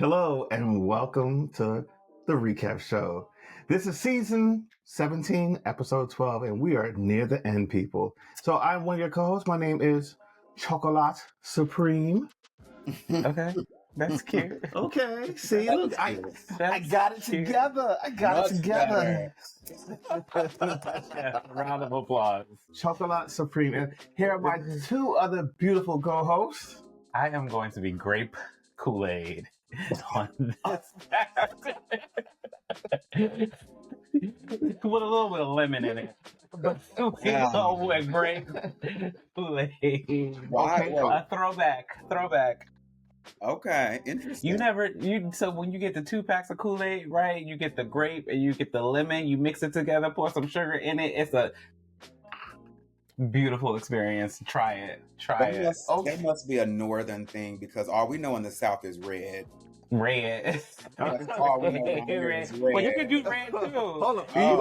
Hello and welcome to the Recap Show. This is season 17, episode 12, and we are near the end, people. So I'm one of your co-hosts. My name is Chocolate Supreme. Okay, that's cute. Okay, see, That look, was I cute. got it cute. together. I got it Much together. Yeah, round of applause. Chocolate Supreme. And here are my two other beautiful co-hosts. I am going to be grape Kool-Aid on this with a little bit of lemon in it. But we go with grape Kool-Aid. Why? Okay, Well, A throwback. okay, interesting. So when you get the 2 packs of Kool-Aid, right? You get the grape and you get the lemon, you mix it together, pour some sugar in it. It's a beautiful experience. Try it. That must be a northern thing because all we know in the South is red. Red. That's all we know around here is red. Well, you can do red too. Hold on. Oh.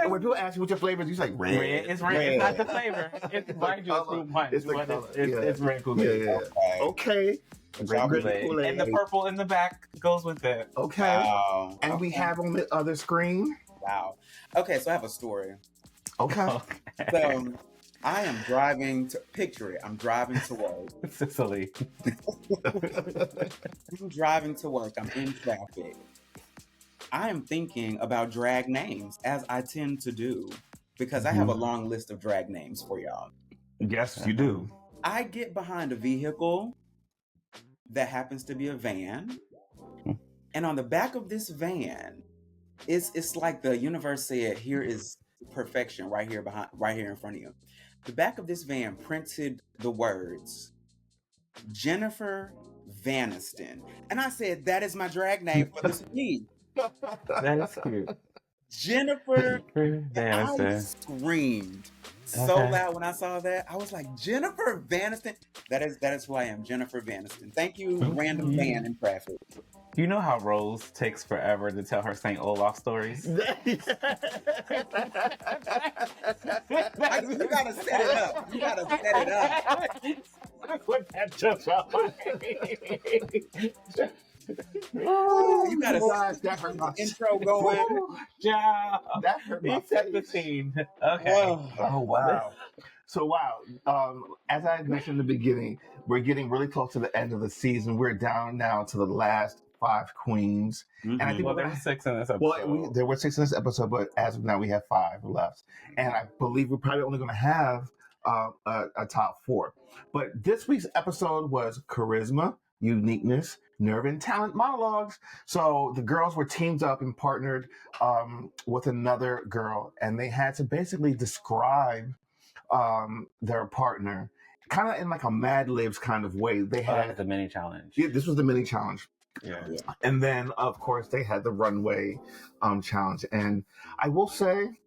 When people ask you what your flavor is, you say red. Red. It's red. It's not the flavor. It's mind you, it's fruit punch, It's the but color. it's red Kool-Aid. Yeah. Okay. Okay. Grape Kool-Aid. And the purple in the back goes with it. Okay. Wow. And we have on the other screen. Wow. Okay, so I have a story. Okay. So I am driving to picture it. I'm driving to work. Sicily. I'm driving to work. I'm in traffic. I am thinking about drag names as I tend to do because I have a long list of drag names for y'all. Yes, you do. I get behind a vehicle that happens to be a van, and on the back of this van, it's like the universe said, "Here is perfection right here in front of you." The back of this van printed the words Jennifer Vaniston, and I said, "That is my drag name for this week." That is cute. Jennifer. I Vaniston. screamed so Okay. loud when I saw that. I was like, Jennifer Vaniston. That is who I am, Jennifer Vaniston. Thank you, random fan in traffic. You know how Rose takes forever to tell her St. Olaf stories? You gotta set it up. You gotta set it up. What that just felt like. You gotta Gosh, set that hurt my the intro going. Job. That hurt my He set the face. scene. Okay. Oh wow. So as I mentioned in the beginning, we're getting really close to the end of the season. We're down now to the last 5 queens. And I think Well, we're there gonna were 6 in this episode. Well, there were 6 in this episode, but as of now, we have 5 left. And I believe we're probably only going to have a top 4. But this week's episode was Charisma, Uniqueness, Nerve, and Talent Monologues. So the girls were teamed up and partnered with another girl, and they had to basically describe their partner kind of in like a Mad Libs kind of way. They had the mini challenge. Yeah, this was the mini challenge. Yeah. And then, of course, they had the runway challenge. And I will say,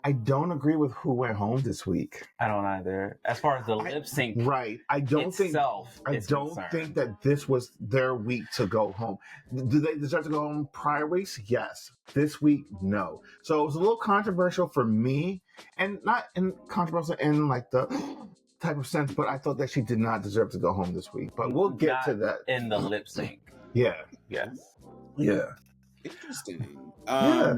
I don't agree with who went home this week. I don't either. As far as the lip sync Right. I don't itself think is concerned. think that this was their week to go home. Do they deserve to go home prior weeks? Yes. This week, no. So it was a little controversial for me, and not in controversial in like the type of sense, but I thought that she did not deserve to go home this week. But we'll get Not to that. in the lip sync. Yeah. Yes. Yeah. Interesting. Yeah.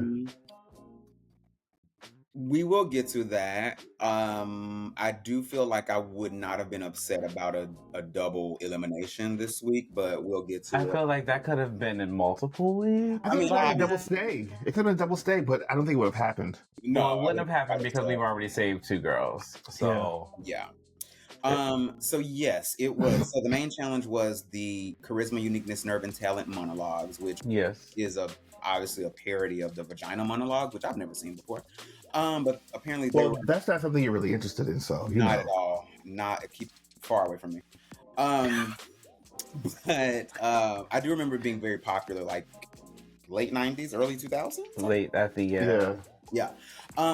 We will get to that. I do feel like I would not have been upset about a double elimination this week, but we'll get to I it. feel like that could have been in multiple weeks. I think mean, it could have I- been a double stay. It could have been a double stay, but I don't think it would have happened. Well, it wouldn't have happened because we've already saved 2 girls. So Yeah. So yes, it was. So the main challenge was the Charisma, Uniqueness, Nerve, and Talent Monologues, which yes. is obviously a parody of the Vagina Monologue, which I've never seen before. But apparently they Well, were that's not something you're really interested in, so you not know. at all. Not keep far away from me. But I do remember it being very popular, like late 90s, early 2000s. Late at the Yeah.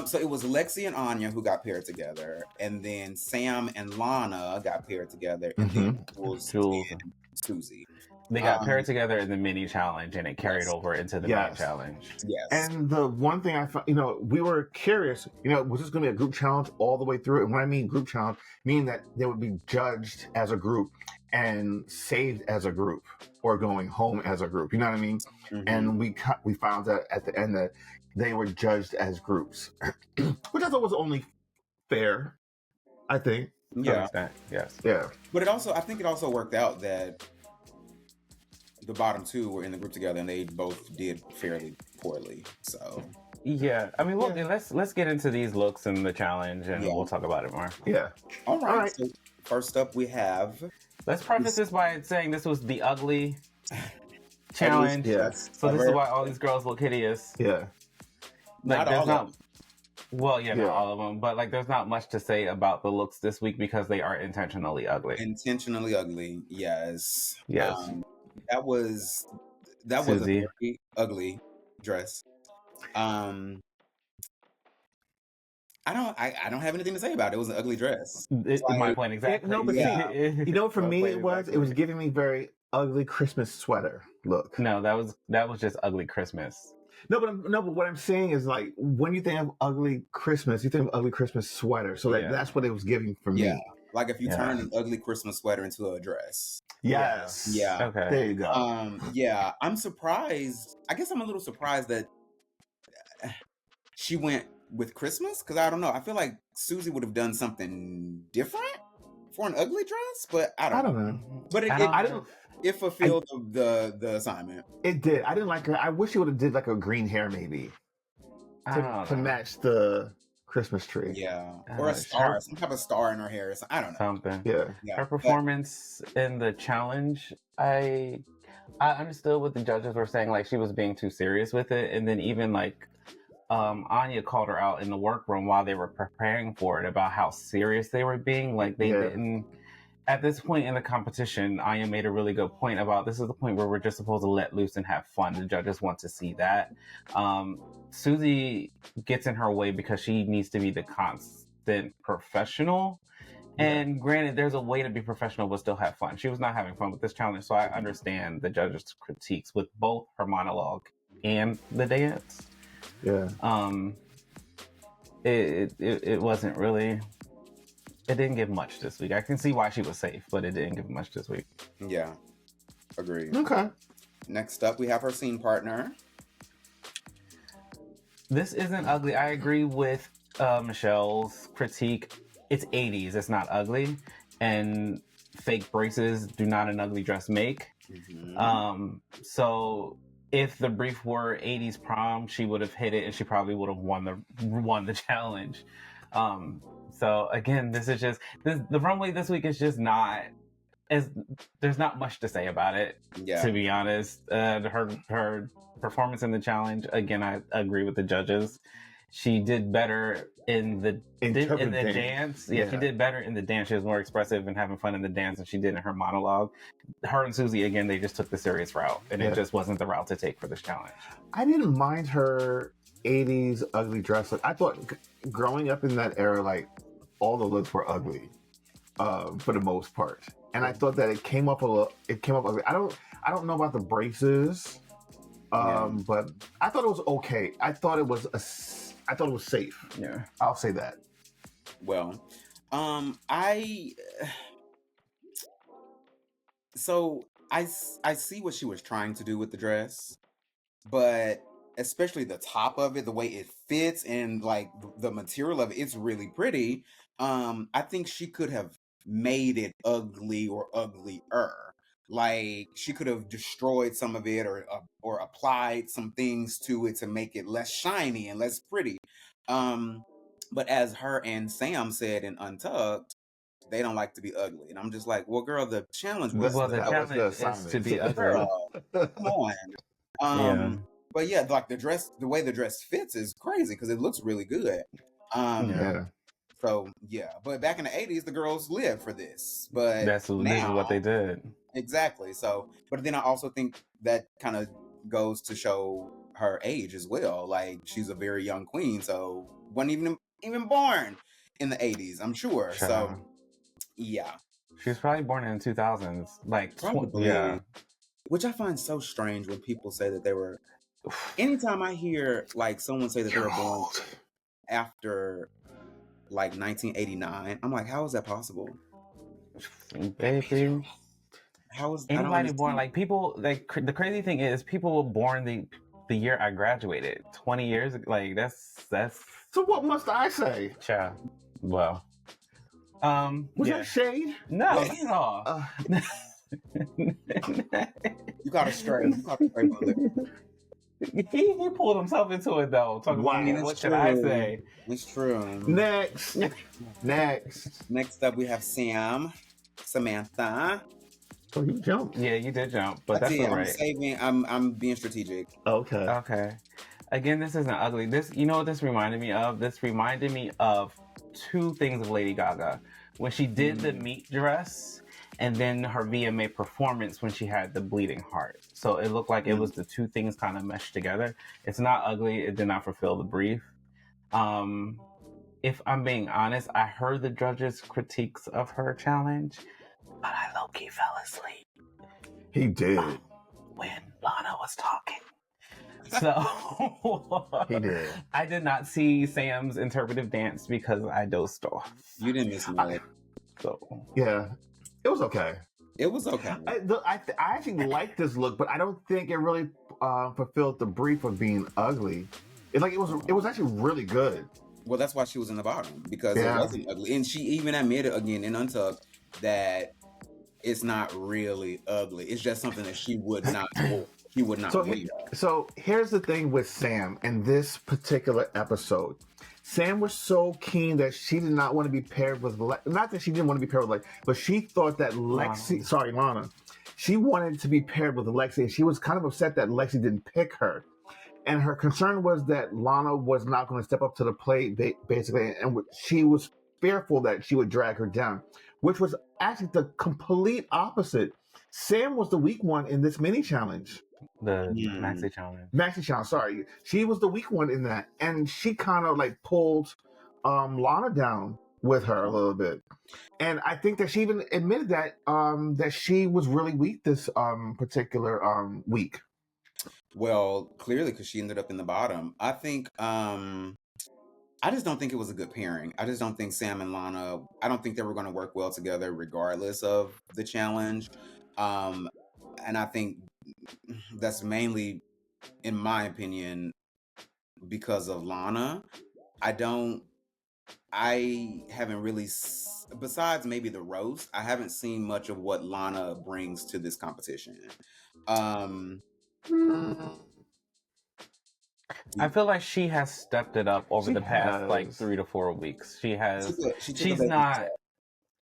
So it was Lexi and Anya who got paired together, and then Sam and Lana got paired together, and then Jules Jules. and Susie. They got paired together in the mini challenge, and it carried Yes. over into the Yes. main challenge. Yes. And the one thing I found, we were curious, was this going to be a group challenge all the way through? And when I mean group challenge, meaning that they would be judged as a group. and saved as a group or going home as a group. You know what I mean? Mhm. And we found out at the end that they were judged as groups, which I thought was only fair. I think. To an Yeah, extent, yes. Yeah. but I think it also worked out that the bottom two were in the group together and they both did fairly poorly. So Yeah, I mean, well, let's get into these looks and the challenge, and Yeah. we'll talk about it more. Yeah. all right. All right. So first up, we have Let's preface this by saying this was the ugly challenge. Yeah. So this is why all these girls look hideous. Yeah. Not there's all of them. Well, Yeah. not all of them, but like, there's not much to say about the looks this week because they are intentionally ugly. Intentionally ugly. Yes. Yes. That was a Susie. very ugly dress. I don't have anything to say about it. It was an ugly dress. My point exactly. No, but Yeah. see, you know, for My me, point it was exactly. giving me very ugly Christmas sweater look. No, that was just ugly Christmas. But what I'm saying is, like, when you think of ugly Christmas, you think of ugly Christmas sweater. So Yeah. that's what it was giving for Yeah. me. Like if you Yeah. turn an ugly Christmas sweater into a dress. Yes. Yeah. Okay. There you go. Yeah. I'm surprised. I guess I'm a little surprised that she went with Christmas, because I don't know. I feel like Susie would have done something different for an ugly dress, but I don't know. But it fulfilled the assignment. It did. I didn't like her. I wish she would have did like a green hair maybe to match the Christmas tree. Yeah, or a star, some type of star in her hair. I don't know. Something. Yeah. Her performance in the challenge, I understood what the judges were saying. Like, she was being too serious with it, and then even like Anya called her out in the workroom while they were preparing for it about how serious they were being. Like, they didn't. At this point in the competition, Anya made a really good point about this is the point where we're just supposed to let loose and have fun. The judges want to see that. Susie gets in her way because she needs to be the constant professional. And granted, there's a way to be professional but still have fun. She was not having fun with this challenge, so I understand the judges' critiques with both her monologue and the dance. Yeah. It wasn't really. It didn't give much this week. I can see why she was safe, but it didn't give much this week. Yeah, agreed. Okay. Next up, we have her scene partner. This isn't ugly. I agree with Michelle's critique. It's 80s. It's not ugly. And fake braces do not an ugly dress make. Mm-hmm. So if the brief were 80s prom, she would have hit it and she probably would have won the challenge. So again, this is just the runway this week is just not there's not much to say about it. Yeah. To be honest, her performance in the challenge, again, I agree with the judges. She did better in the dance. Yeah, she did better in the dance. She was more expressive and having fun in the dance than she did in her monologue. Her and Susie, again, they just took the serious route, and it just wasn't the route to take for this challenge. I didn't mind her 80s ugly dress look. I thought growing up in that era, like, all the looks were ugly for the most part. And I thought that it came up ugly. I don't know about the braces, but I thought it was okay. I thought it was safe. Yeah, I'll say that. Well, I see what she was trying to do with the dress, but especially the top of it, the way it fits and like the material of it, it's really pretty. I think she could have made it ugly or uglier. Like, she could have destroyed some of it or applied some things to it to make it less shiny and less pretty. But as her and Sam said in Untucked, they don't like to be ugly. And I'm just like, well, girl, the challenge was to be ugly. Girl, come on. But yeah, like the way the dress fits is crazy because it looks really good. So yeah, but back in the 80s, the girls lived for this. But this is what they did. Exactly. So, but then I also think that kind of goes to show her age as well. Like, she's a very young queen, so wasn't even born in the 80s, I'm sure. So yeah, she was probably born in the 2000s, like probably. Which I find so strange when people say that they were. Anytime I hear like someone say that they were born after like 1989, I'm like, how is that possible? Baby, How was I don't Anybody born understand. like people like the crazy thing is people were born the year I graduated 20 years ago. Like that's So what must I say? child. Well, Was yeah. that shade? No, Yeah. not at all. Uh, You got a stray. You got a stray bullet. he pulled himself into it though. Talking Wow. I mean, about it's what should I true. say? It's true. next. Next. Next up, we have Samantha. Oh, you jumped. Yeah, you did jump, but I that's did. all I'm right. saving. I'm being strategic. Okay. Okay. Again, this isn't ugly. This, you know what this reminded me of? This reminded me of two things of Lady Gaga. When she did the meat dress and then her VMA performance when she had the bleeding heart. So it looked like it was the two things kind of meshed together. It's not ugly. It did not fulfill the brief. If I'm being honest, I heard the judges' critiques of her challenge, but I low-key fell asleep He did. when Lana was talking. So He did. I did not see Sam's interpretive dance because I dozed off. You didn't miss much. So Yeah. It was okay. It was okay. I actually like this look, but I don't think it really fulfilled the brief of being ugly. It was actually really good. Well, that's why she was in the bottom, because Yeah. it wasn't ugly. And she even admitted again in Untucked that it's not really ugly. It's just something that she would not he would not wear. So here's the thing with Sam in this particular episode. Sam was so keen that she did not want to be paired with not that she didn't want to be paired with but she thought that Lana. She wanted to be paired with Lexi, and she was kind of upset that Lexi didn't pick her. And her concern was that Lana was not going to step up to the plate, basically, and she was fearful that she would drag her down, which was actually the complete opposite. Sam was the weak one in this mini challenge. the Maxi challenge. Maxi challenge, sorry. She was the weak one in that. And she kind of like pulled Lana down with her a little bit. And I think that she even admitted that that she was really weak this particular week. Well, clearly, because she ended up in the bottom. I think I just don't think it was a good pairing. I just don't think Sam and Lana, I don't think they were going to work well together regardless of the challenge. And I think that's mainly, in my opinion, because of Lana. I haven't really, besides maybe the roast, I haven't seen much of what Lana brings to this competition. I feel like she has stepped it up over the past like 3 to 4 weeks. She has.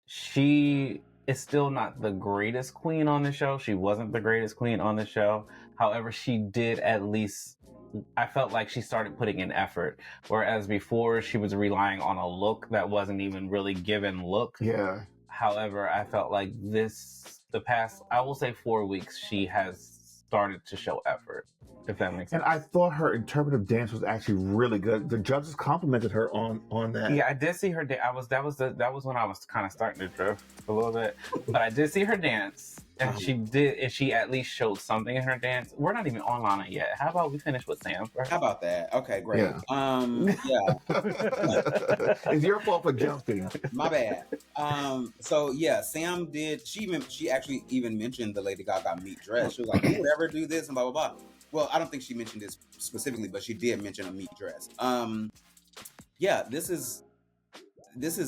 She is still not the greatest queen on the show. She wasn't the greatest queen on the show. However, she did at least. I felt like she started putting in effort, whereas before she was relying on a look that wasn't even really given look. Yeah. However, I felt like the past, I will say 4 weeks, she has started to show effort, if that makes sense. And I thought her interpretive dance was actually really good. The judges complimented her on that. Yeah, I did see her dance. That was when I was kind of starting to drift a little bit, but I did see her dance, and she at least showed something in her dance. We're not even on Lana yet. How about we finish with Sam first? How about that? Okay, great. Yeah. It's your fault for jumping. My bad. So yeah, Sam did. She actually even mentioned the Lady Gaga meat dress. She was like, "You would ever do this?" and blah blah blah. Well, I don't think she mentioned this specifically, but she did mention a meat dress. Yeah, this is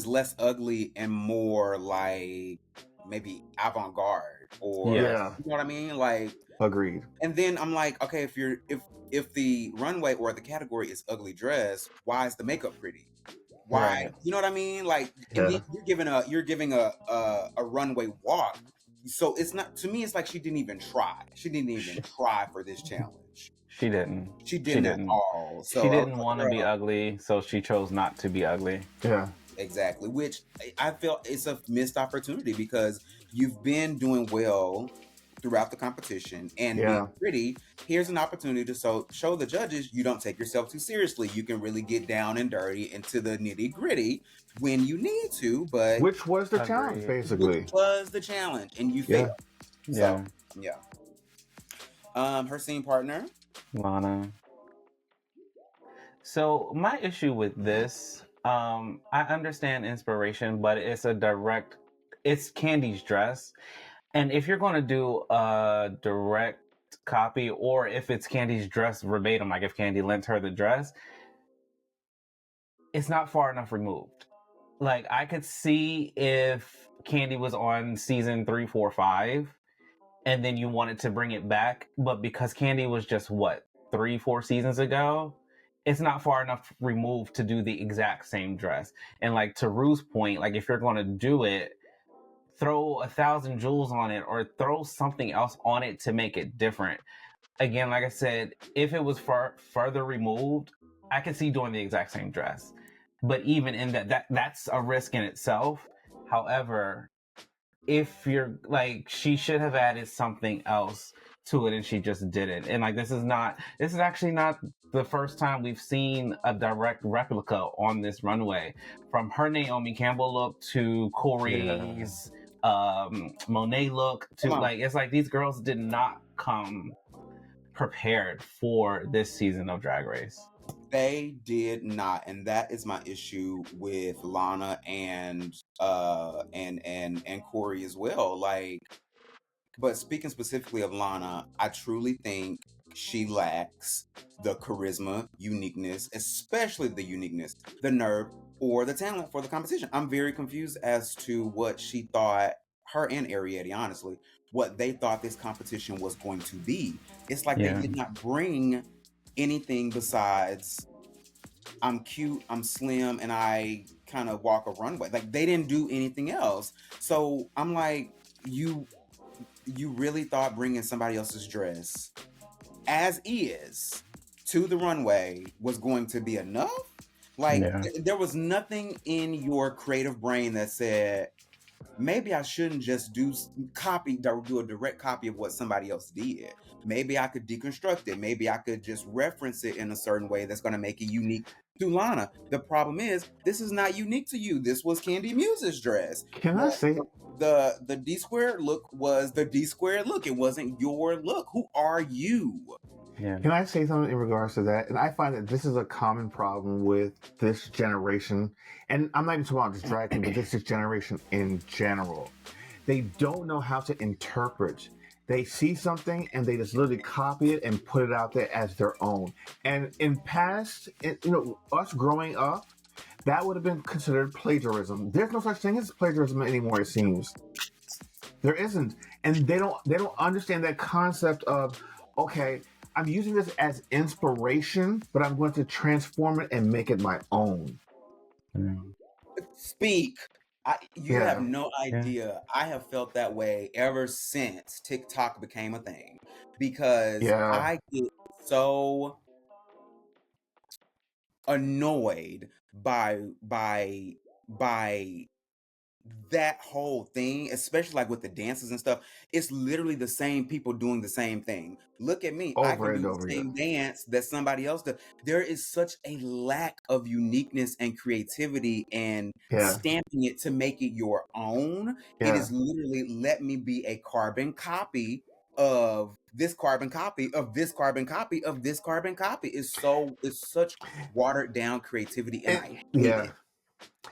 less ugly and more like maybe avant-garde, or you know what I mean? Like, agreed. And then I'm like, okay, if the runway or the category is ugly dress, why is the makeup pretty? Why? Right. You know what I mean? Like, and then you're giving a runway walk. So it's not, to me, it's like she didn't even try. She didn't even try for this challenge. She didn't. She didn't at all. So she didn't want to be ugly, so she chose not to be ugly. Yeah. Exactly. Which I feel it's a missed opportunity, because you've been doing well throughout the competition and being pretty. Here's an opportunity to show the judges you don't take yourself too seriously. You can really get down and dirty into the nitty gritty when you need to, but which was the challenge, basically. Which was the challenge, and you failed. So, her scene partner, Lana. So my issue with this, I understand inspiration, but it's Candy's dress. And if you're going to do a direct copy, or if it's Candy's dress verbatim, like if Candy lent her the dress, it's not far enough removed. Like, I could see if Candy was on season 3, 4, 5, and then you wanted to bring it back, but because Candy was just, 3, 4 seasons ago, it's not far enough removed to do the exact same dress. And like, to Rue's point, like, if you're going to do it, throw 1,000 jewels on it, or throw something else on it to make it different. Again, like I said, if it was further removed, I could see doing the exact same dress. But even in that's a risk in itself. However, if you're like, she should have added something else to it, and she just didn't. And like, this is actually not the first time we've seen a direct replica on this runway, from her Naomi Campbell look to Corey's Monet look to, like, it's like these girls did not come prepared for this season of Drag Race. They did not, and that is my issue with Lana and Corey as well. Like, but speaking specifically of Lana, I truly think she lacks the charisma, uniqueness, especially the uniqueness, the nerve, or the talent for the competition. I'm very confused as to what she thought, her and Ariete, honestly, what they thought this competition was going to be. It's like they did not bring anything besides, I'm cute, I'm slim, and I kind of walk a runway. Like, they didn't do anything else. So I'm like, you really thought bringing somebody else's dress as is to the runway was going to be enough? Like, there was nothing in your creative brain that said, maybe I shouldn't just do a direct copy of what somebody else did. Maybe I could deconstruct it. Maybe I could just reference it in a certain way that's going to make it unique to Lana. The problem is, this is not unique to you. This was Candy Muse's dress. Can I say the D squared look was the D squared look. It wasn't your look. Who are you? Yeah. Can I say something in regards to that? And I find that this is a common problem with this generation. And I'm not even talking about just drag queen, but this generation in general. They don't know how to interpret. They see something and they just literally copy it and put it out there as their own. And in past, us growing up, that would have been considered plagiarism. There's no such thing as plagiarism anymore, it seems. There isn't. And they don't understand that concept of, okay, I'm using this as inspiration, but I'm going to transform it and make it my own. Speak. You have no idea. I have felt that way ever since TikTok became a thing, because I get so annoyed by that whole thing, especially like with the dances and stuff. It's literally the same people doing the same thing. Look at me. I can do the same dance that somebody else does. There is such a lack of uniqueness and creativity and stamping it to make it your own. It is literally, let me be a carbon copy of this carbon copy of this carbon copy of this carbon copy. It's such watered down creativity, and I hate it.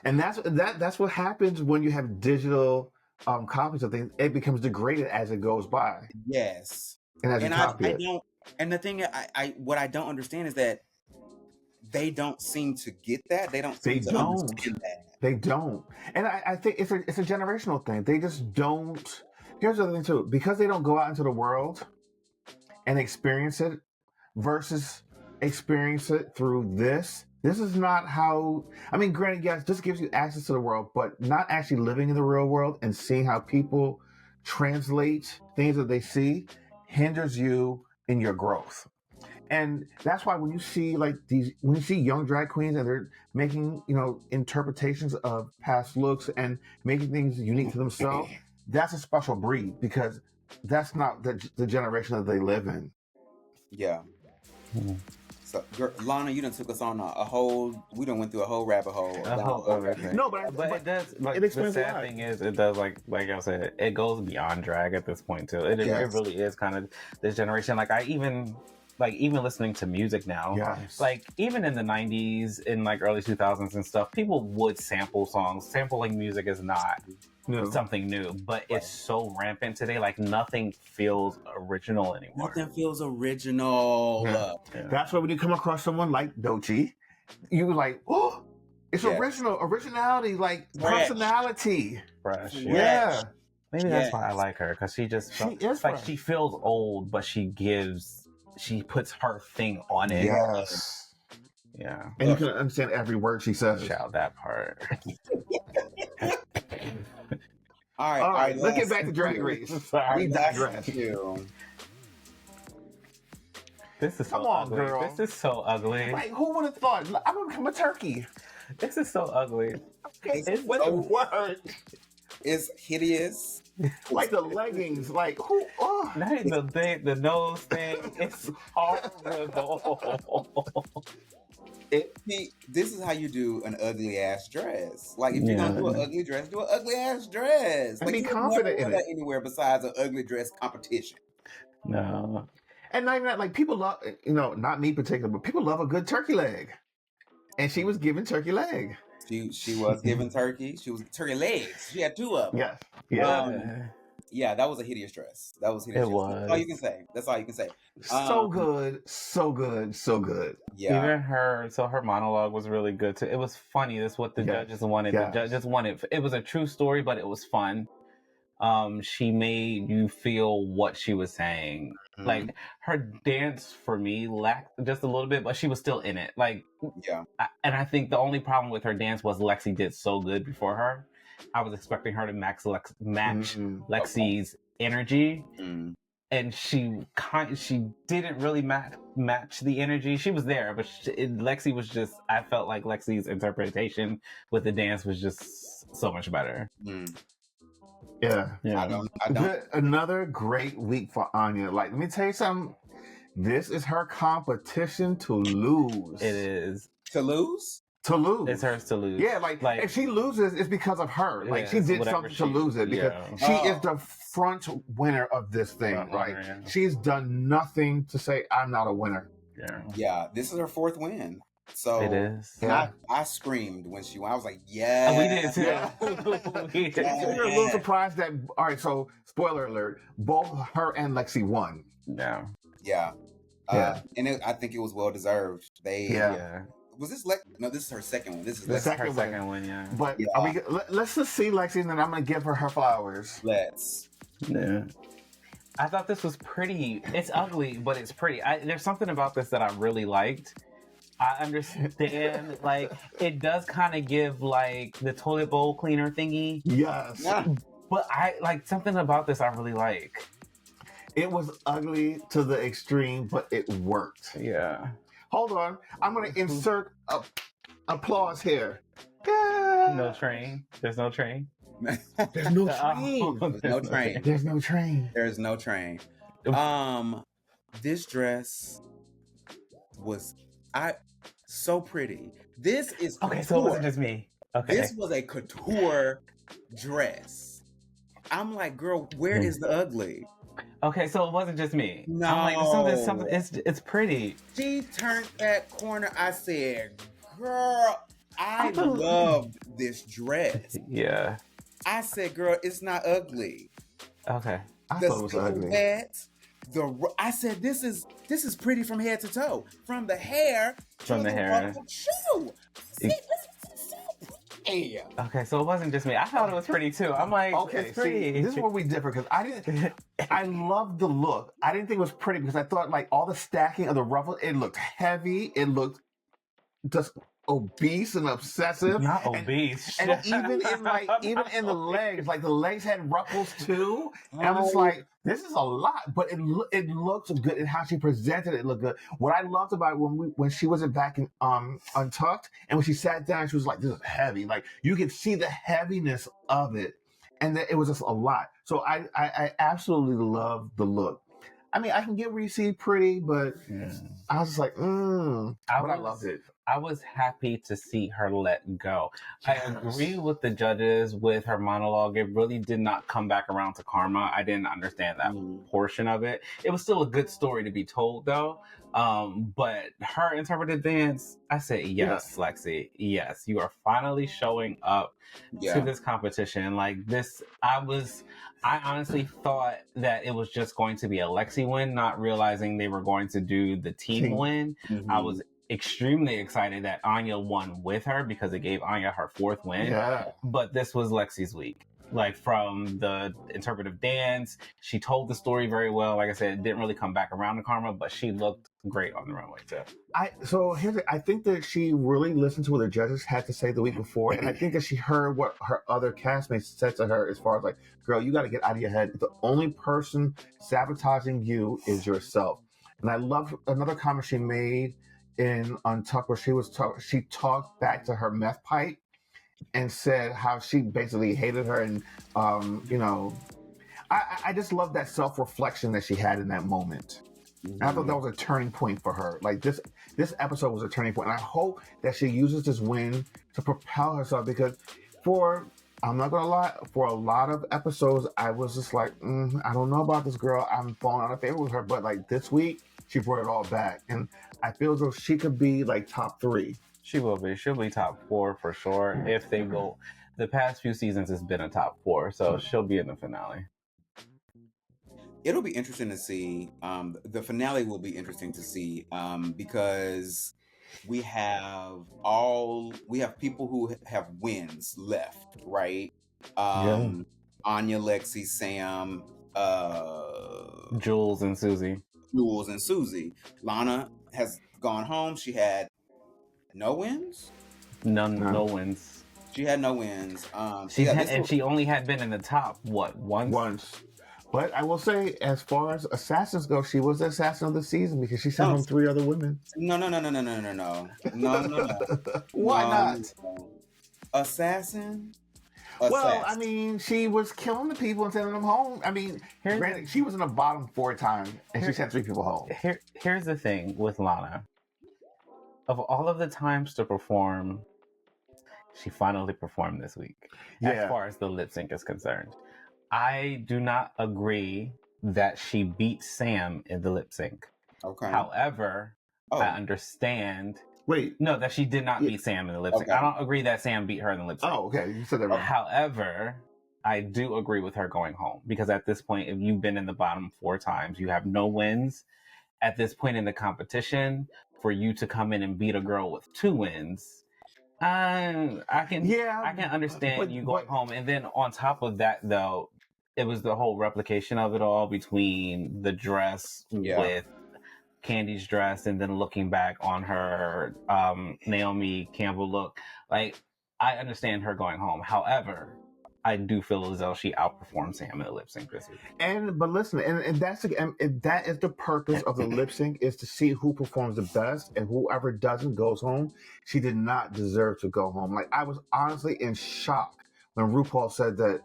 And that's what happens when you have digital copies of things. It becomes degraded as it goes by. Yes. And as you copy it. And the thing what I don't understand is that they don't seem to get that. They don't seem to understand that. They don't. And I think it's a generational thing. They just don't. Here's the other thing too. Because they don't go out into the world and experience it versus experience it through this. This is not how, I mean, granted, yes, this gives you access to the world, but not actually living in the real world and seeing how people translate things that they see hinders you in your growth. And that's why when you see when you see young drag queens and they're making, interpretations of past looks and making things unique to themselves, that's a special breed, because that's not the generation that they live in. Yeah. Mm-hmm. So, Lana, you done took us on we done went through a whole rabbit hole. No, but it does. Like, the sad thing is, it does, like I said, it goes beyond drag at this point too. It really is kind of this generation. Like, I even like even listening to music now, Yes. like even in the 90s and like early 2000s and stuff, people would sample songs. Sampling music is not No. something new, but it's so rampant today. Like nothing feels original anymore. Nothing feels original. Yeah. That's why when you come across someone like Doechii, you were like, oh, it's originality, like personality. Fresh. Yeah. Maybe that's why I like her, because she just she feels old, but she puts her thing on it. Yes. Yeah. And you can understand every word she says. Shout that part. All right. Let's get back to Drag Race. We digress. This is so ugly. Girl. This is so ugly. Like, who would have thought? I'm gonna become a turkey. This is so ugly. It's with a word. It's hideous. Like the leggings, like who? Oh. Not even the thing, the nose thing. It's horrible. This is how you do an ugly ass dress. Like if you're gonna do an ugly dress, do an ugly ass dress. And like, be confident in it. Anywhere besides an ugly dress competition. No. And not even that, like people love, not me particular, but people love a good turkey leg. And she was given turkey leg. She was given turkey. She was turkey legs. She had two of them. Yes. Yeah. That was a hideous dress. That was hideous. It was. That's all you can say. That's all you can say. So good, so good, so good. Yeah. Even her monologue was really good too. It was funny. That's what the judges wanted. Yeah. The judges wanted. It was a true story, but it was fun. She made you feel what she was saying. Mhm. Like her dance for me lacked just a little bit, but she was still in it. Like, and I think the only problem with her dance was Lexi did so good before her. I was expecting her to match Lexi's energy, and she didn't really match the energy. She was there, but Lexi was just. I felt like Lexi's interpretation with the dance was just so much better. Yeah. I don't. Another great week for Anya. Like, let me tell you something. This is her competition to lose. It is. To lose? To lose. It's hers to lose. Yeah, like if she loses, it's because of her. Like she did something to lose it because she is the front winner of this thing, right? She's done nothing to say, I'm not a winner. Yeah, this is her fourth win. So it is. I screamed when she won. I was like, yeah. We did too. We did. We were a little surprised that, all right, so spoiler alert, both her and Lexi won. Yeah. And I think it was well deserved. Was this No, this is her second one. This is the Lexi's second one, yeah. But let's just see Lexi, and then I'm going to give her flowers. Let's. Yeah. I thought this was pretty. It's ugly, but it's pretty. There's something about this that I really liked. I understand, like, it does kind of give, like, the toilet bowl cleaner thingy. Yes. Yeah. But I, like, something about this I really like. It was ugly to the extreme, but it worked. Yeah. Hold on. I'm going to insert applause here. No train. There's no train. There's no train. No train. There's no train. There's no train. This dress was so pretty. This is okay. So it wasn't just me. Okay. This was a couture dress. I'm like, girl, where is the ugly? Okay, so it wasn't just me. No, I'm like, something. It's pretty. She turned that corner. I said, girl, I loved this dress. Yeah. I said, girl, it's not ugly. Okay. I thought it was ugly. I said, this is pretty from head to toe, from the hair to the hair. Shoe. See, this is so pretty. Okay, so it wasn't just me. I thought it was pretty too. I'm like, okay, it's pretty. See, this is where we differ because I loved the look. I didn't think it was pretty because I thought like all the stacking of the ruffles, it looked heavy. It looked just obese and obsessive. Not obese. And even in the legs, like the legs had ruffles too. And I'm just like, this is a lot, but it looks good and how she presented it looked good. What I loved about it when she wasn't back in Untucked and when she sat down, she was like, this is heavy. Like you could see the heaviness of it. And that it was just a lot. So I absolutely love the look. I mean, I can get where you see pretty, but I was just like, but I loved it. I was happy to see her let go. Yes. I agree with the judges with her monologue. It really did not come back around to karma. I didn't understand that portion of it. It was still a good story to be told, though. But her interpretive dance, I said, yes, Lexi. Yes, you are finally showing up to this competition. Like this, I honestly thought that it was just going to be a Lexi win, not realizing they were going to do the team win. I was extremely excited that Anya won with her because it gave Anya her 4th win. Yeah. But this was Lexi's week. Like from the interpretive dance, she told the story very well. Like I said, it didn't really come back around to karma, but she looked great on the runway too. I think that she really listened to what the judges had to say the week before, and I think that she heard what her other castmates said to her as far as like, girl, you got to get out of your head. The only person sabotaging you is yourself. And I love another comment she made in Untucked where she talked back to her meth pipe and said how she basically hated her, and I just love that self-reflection that she had in that moment. And I thought that was a turning point for her. Like this episode was a turning point, and I hope that she uses this win to propel herself, because I'm not gonna lie, for a lot of episodes I was just like, I don't know about this girl, I'm falling out of favor with her, but like this week she brought it all back, and I feel as though she could be like top 3. She will be. She'll be top 4 for sure. If they go, the past few seasons has been a top 4, so she'll be in the finale. It'll be interesting to see. The finale will be interesting to see because we have people who have wins left, right? Anya, Lexi, Sam, Jules and Susie. Lana has gone home. She had no wins. No wins. She had no wins. She only had been in the top once. But I will say, as far as assassins go, she was the assassin of the season because she sent home 3 other women. No. Why not? Assassin? Well, I mean, she was killing the people and sending them home. I mean, granted, she was in the bottom 4 times, and she sent 3 people home. Here's the thing with Lana. Of all of the times to perform, she finally performed this week. As far as the lip sync is concerned, I do not agree that she beat Sam in the lip sync. Okay. However, I understand. No, that she did not beat Sam in the lip sync. I don't agree that Sam beat her in the lip sync. Oh, okay. You said that wrong. However, I do agree with her going home, because at this point, if you've been in the bottom 4 times, you have no wins. At this point in the competition, for you to come in and beat a girl with 2 wins, I can understand you going home. And then on top of that, though, it was the whole replication of it all between the dress with Candy's dress and then looking back on her Naomi Campbell look. Like, I understand her going home. However, I do feel as though she outperformed Sam in the lip sync this week. But listen, and that is the purpose of the lip sync, is to see who performs the best, and whoever doesn't goes home. She did not deserve to go home. Like, I was honestly in shock when RuPaul said that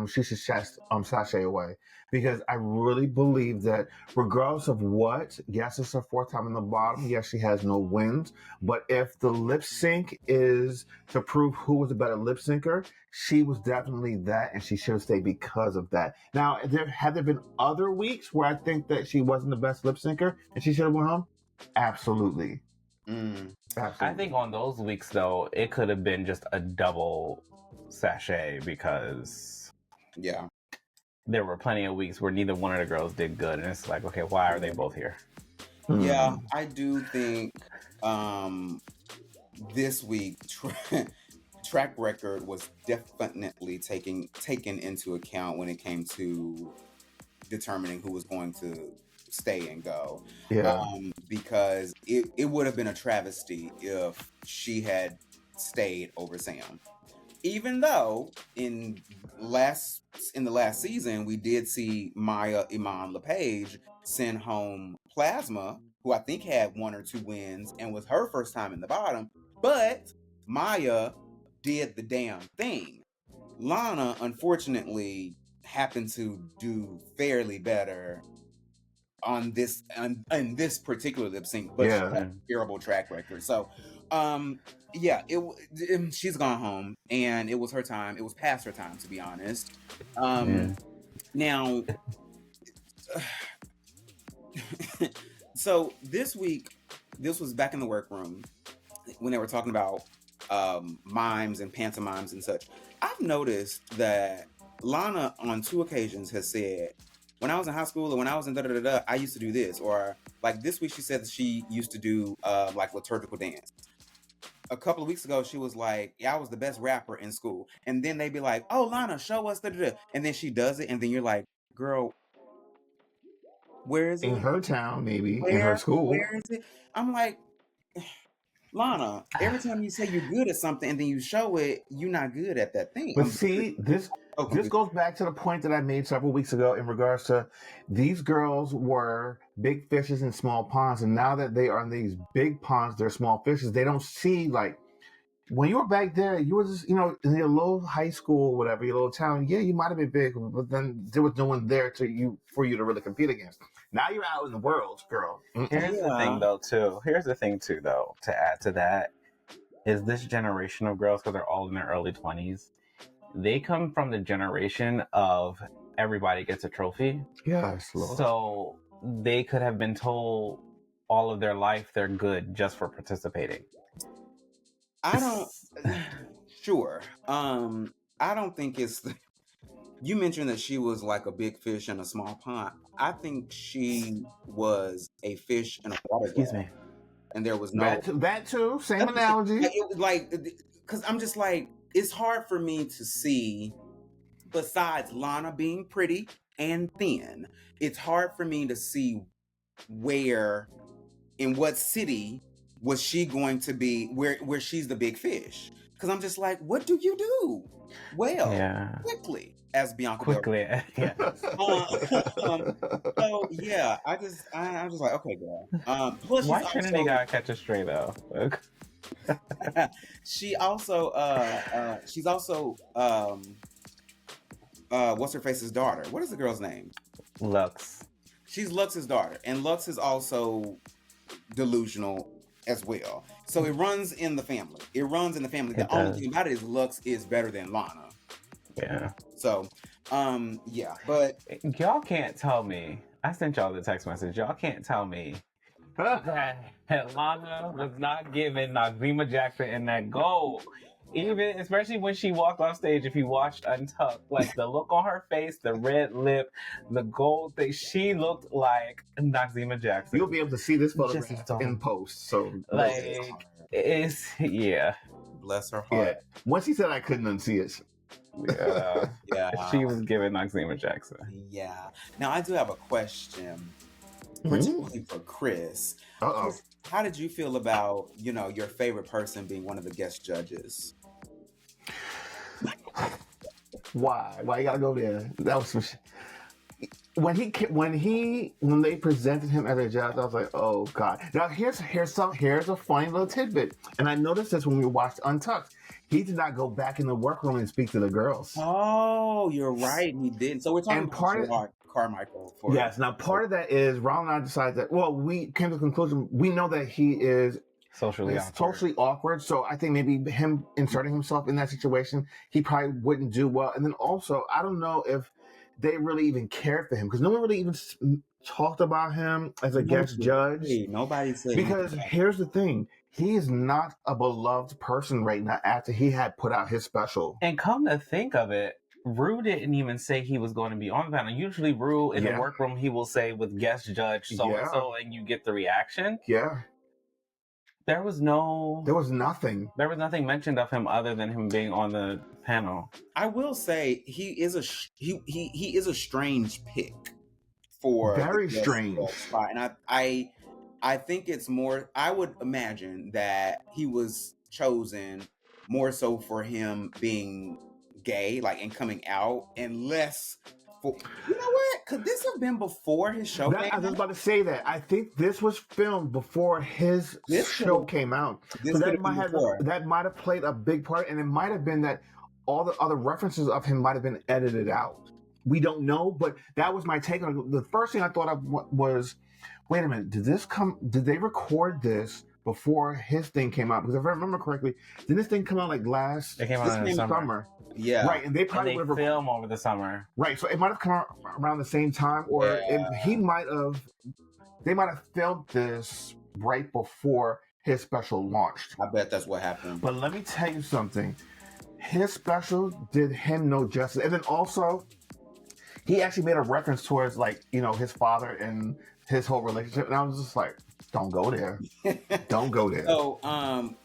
she should sashay away, because I really believe that regardless of what, yes, it's her 4th time in the bottom, yes, she has no wins, but if the lip sync is to prove who was the better lip syncer, she was definitely that, and she should have stayed because of that. Now, have there been other weeks where I think that she wasn't the best lip syncer and she should have went home? Absolutely. Absolutely. I think on those weeks, though, it could have been just a double sachet, because there were plenty of weeks where neither one of the girls did good, and it's like, okay, why are they both here? Yeah, I do think this week track record was definitely taken into account when it came to determining who was going to stay and go. Because it would have been a travesty if she had stayed over Sam. Even though in the last season we did see Maya Iman LePage send home Plasma, who I think had 1 or 2 wins and was her first time in the bottom, but Maya did the damn thing. Lana, unfortunately, happened to do fairly better on this in this particular lip sync, but she Yeah. had a terrible track record. So, she's gone home, and it was her time. It was past her time, to be honest. Now, so this week, this was back in the workroom when they were talking about mimes and pantomimes and such. I've noticed that Lana on 2 occasions has said, when I was in high school or when I was in da-da-da-da, I used to do this. Or like this week she said that she used to do like liturgical dance. A couple of weeks ago she was like, yeah, I was the best rapper in school. And then they'd be like, oh, Lana, show us da-da-da. And then she does it, and then you're like, girl, where is it? In her town, maybe. In her school. Where is it? I'm like, Lana, every time you say you're good at something and then you show it, you're not good at that thing. But see, this goes back to the point that I made several weeks ago in regards to these girls were big fishes in small ponds, and now that they are in these big ponds, they're small fishes. They don't see, like, when you were back there, you were just, in your little high school, whatever, your little town. Yeah, you might have been big, but then there was no one there for you to really compete against. Now you're out in the world, girl. Here's the thing, though, to add to that, is this generation of girls, because they're all in their early 20s, they come from the generation of everybody gets a trophy. Yes, Lord. So they could have been told all of their life they're good just for participating. I don't. Sure. I don't think it's. You mentioned that she was like a big fish in a small pond. I think she was a fish in a water. Excuse me. And there was no. That too. Same analogy. Because I'm just like, it's hard for me to see. Besides Lana being pretty and thin, it's hard for me to see where, in what city, was she going to be where she's the big fish? Because I'm just like, what do you do? Well, quickly, as Bianca. Quickly, yeah. So yeah, I'm just like, okay, girl. Plus, why Trinity gotta catch a stray though? She's also what's her face's daughter? What is the girl's name? Lux. She's Lux's daughter, and Lux is also delusional as well. So it runs in the family. The only thing about it is Lux is better than Lana. Yeah. So, but y'all can't tell me. I sent y'all the text message. Y'all can't tell me that Lana was not giving Noxzema Jackson in that gold. Even, especially when she walked off stage, if you watched Untucked, like the look on her face, the red lip, the gold thing, she looked like Noxzema Jackson. You'll be able to see this photograph in post. So, like, bless her heart. Yeah. Once he said I couldn't unsee it. Yeah. She was giving Noxzema Jackson. Yeah. Now, I do have a question, particularly for Chris. Uh-oh. How did you feel about, your favorite person being one of the guest judges? Why you gotta go there? That was some when they presented him as a judge, I was like, oh god. Now here's a funny little tidbit, and I noticed this when we watched Untucked. He did not go back in the workroom and speak to the girls. Oh, you're right, he didn't. So we're talking about Jerrod Carmichael. Yes. Now part of that is Ron and I decided that. Well, we came to the conclusion we know that he is socially awkward. So I think maybe him inserting himself in that situation, he probably wouldn't do well. And then also, I don't know if they really even cared for him because no one really even talked about him as a guest judge. Nobody said. Because here's the thing. He is not a beloved person right now after he had put out his special. And come to think of it, Rue didn't even say he was going to be on the panel. Usually Rue in the workroom, he will say with guest judge so-and-so, and you get the reaction. Yeah. There was nothing. There was nothing mentioned of him other than him being on the panel. I will say he is a strange pick for very strange spot. And I think it's more, I would imagine that he was chosen more so for him being gay, like, and coming out, and less for, you know what? Could this have been before his show came out? I was about to say that. I think this was filmed before his show came out. So that might have played a big part, and it might have been that all the other references of him might have been edited out. we don't know, but that was my take on it. The first thing I thought of was, wait a minute, did they record this before his thing came out? Because if I remember correctly, did this thing come out like last It came out in the summer. Yeah. Right, and they And probably they would have film over the summer. right, so it might have come out around the same time, or they might have filmed this right before his special launched. I bet that's what happened. But let me tell you something. His special did him no justice. And then also, he actually made a reference towards, like, you know, his father and his whole relationship. And I was just like, don't go there. Don't go there. So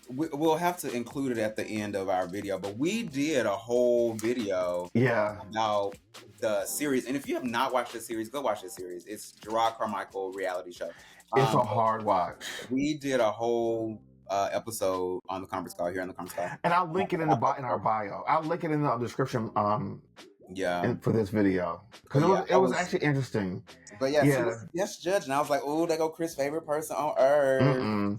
we'll have to include it at the end of our video. But we did a whole video about the series. And if you have not watched the series, go watch the series. It's Jerrod Carmichael reality show. It's a hard watch. We did a whole episode on the conference call here on the conference call. And I'll link it in our bio. I'll link it in the description for this video. Because it was actually interesting. But yes, Judge. And I was like, oh, there go Chris' favorite person on earth.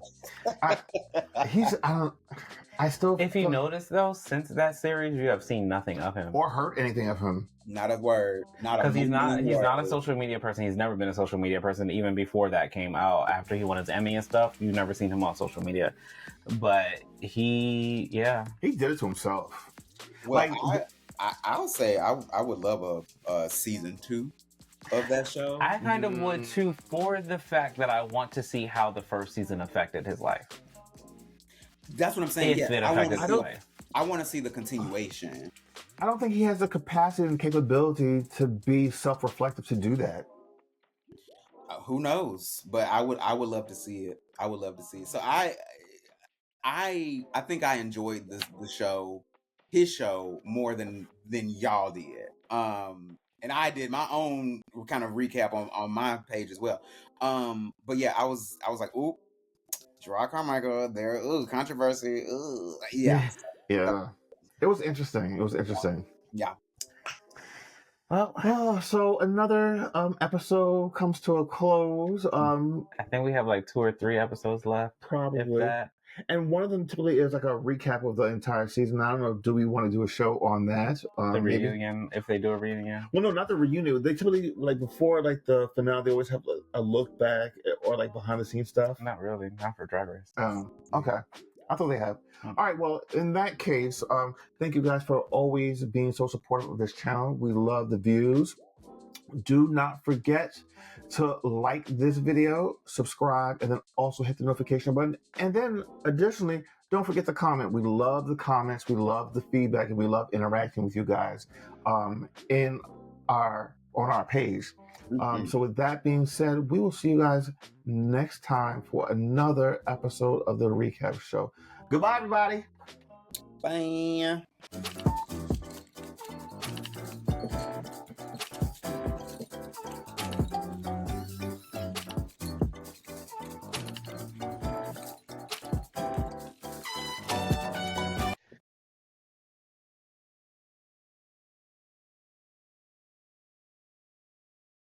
If you notice, though, since that series, you have seen nothing of him. Or heard anything of him. Not a word. Because he's not a social media person. He's never been a social media person, even before that came out. After he won his Emmy and stuff, you've never seen him on social media. But he did it to himself. Well, I'll say I would love a season 2 of that show. I kind of would too, for the fact that I want to see how the first season affected his life. That's what I'm saying. If it affected his life. I want to see the continuation. I don't think he has the capacity and capability to be self-reflective to do that. Who knows? But I would love to see it. I would love to see it. So I think I enjoyed the show, his show, more than y'all did. And I did my own kind of recap on my page as well. But yeah, I was like, ooh, Jerrod Carmichael, there, controversy, yeah. It was interesting. Yeah. Well, so another episode comes to a close. I think we have like 2 or 3 episodes left. Probably. If that. And one of them typically is like a recap of the entire season. I don't know, do we want to do a show on that? The reunion, if they do a reunion? Well, no, not the reunion. They typically, like before like the finale, they always have a look back or like behind the scenes stuff. Not really, not for Drag Race. Okay. I thought they have. All right, well, in that case, thank you guys for always being so supportive of this channel. We love the views. Do not forget to like this video, subscribe, and then also hit the notification button. And then additionally, don't forget to comment. We love the comments, we love the feedback, and we love interacting with you guys on our page. So with that being said, we will see you guys next time for another episode of the Recap Show. Goodbye, everybody. Bye.